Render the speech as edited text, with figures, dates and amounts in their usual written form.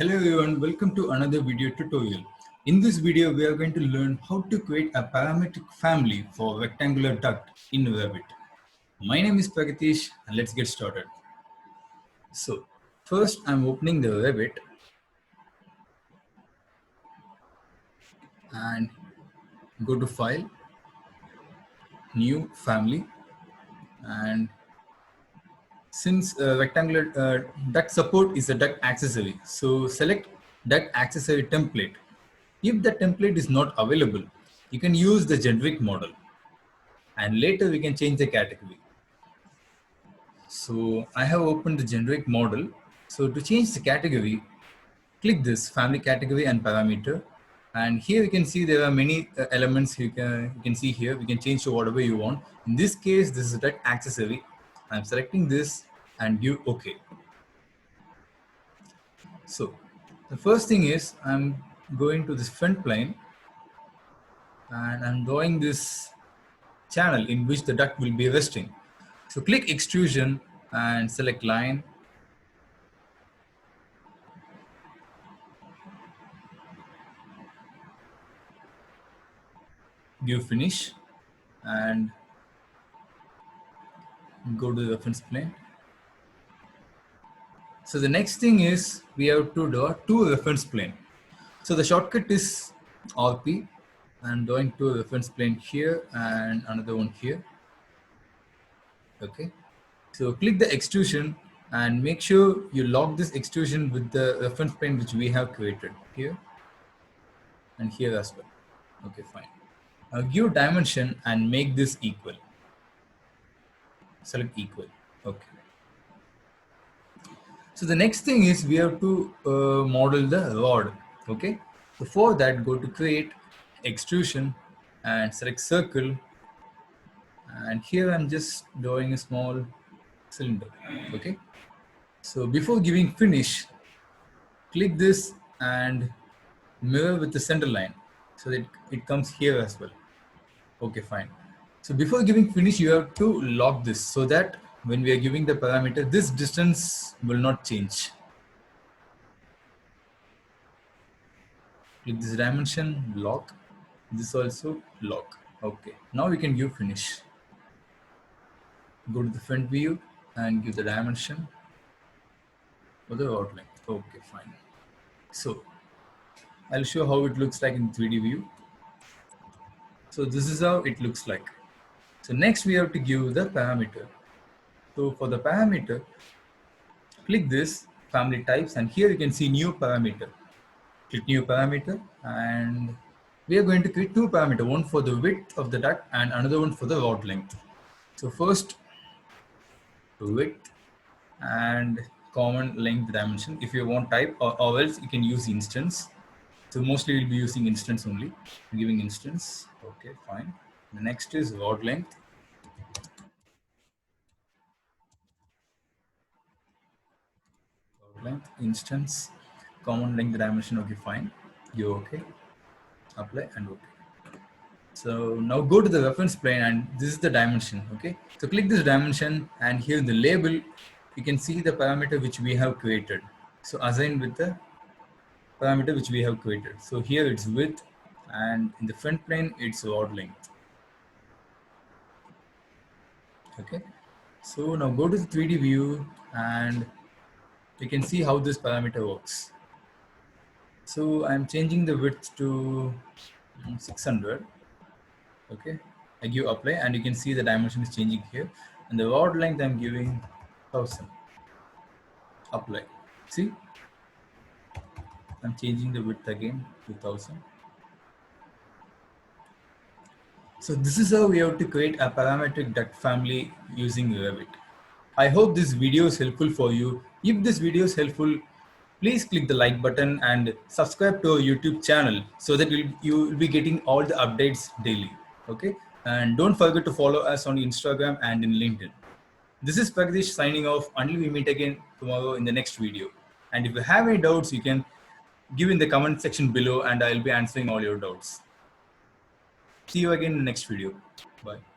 Hello everyone, welcome to another video tutorial. In this video, we are going to learn how to create a parametric family for rectangular duct in Revit. My name is Pragatish and let's get started. So first I'm opening the Revit and go to File, New Family, and since rectangular duct support is a duct accessory, so select duct accessory template. If the template is not available, you can use the generic model and later we can change the category. So I have opened the generic model. So to change the category, click this family category and parameter. And here you can see there are many elements you can see here. We can change to whatever you want. In this case, this is a duct accessory. I'm selecting this and give OK. So the first thing is I'm going to this front plane and I'm drawing this channel in which the duct will be resting. So click extrusion and select line. Give finish and go to the reference plane. So the next thing is we have to draw two reference plane. So the shortcut is RP. I'm drawing two reference plane here and another one here. Okay. So click the extrusion and make sure you lock this extrusion with the reference plane which we have created here and here as well. Okay, fine. Now give dimension and make this equal. Select equal. Okay. So the next thing is we have to model the rod. Okay. So for that, go to create extrusion and select circle. And here I'm just drawing a small cylinder. Okay. So before giving finish, click this and mirror with the center line so that it comes here as well. Okay, fine. So before giving finish, you have to lock this so that when we are giving the parameter, this distance will not change. Click this dimension, lock, this also lock. Okay, now we can give finish. Go to the front view and give the dimension for the rod length. Okay, fine. So I'll show how it looks like in 3D view. So this is how it looks like. So next we have to give the parameter. So for the parameter, click this family types and here you can see new parameter. Click new parameter and we are going to create two parameters, one for the width of the duct and another one for the rod length. So first width and common length dimension if you want type or else you can use instance. So mostly we'll be using instance only. I'm giving instance. Okay, fine. The next is rod length. Rod length, instance, common length dimension. Okay, fine. You okay. Apply and okay. So now go to the reference plane and this is the dimension. Okay. So click this dimension and here in the label, you can see the parameter which we have created. So assign with the parameter which we have created. So here it's width and in the front plane, it's rod length. Okay. So now go to the 3D view and you can see how this parameter works. So I'm changing the width to 600. Okay, I give apply and you can see the dimension is changing here and the rod length I'm giving 1000. Apply. See, I'm changing the width again to 1000. So this is how we have to create a parametric duct family using Revit. I hope this video is helpful for you. If this video is helpful, please click the like button and subscribe to our YouTube channel so that you will be getting all the updates daily. Okay, and don't forget to follow us on Instagram and in LinkedIn. This is Pragdish signing off until we meet again tomorrow in the next video. And if you have any doubts, you can give in the comment section below and I'll be answering all your doubts. See you again in the next video. Bye.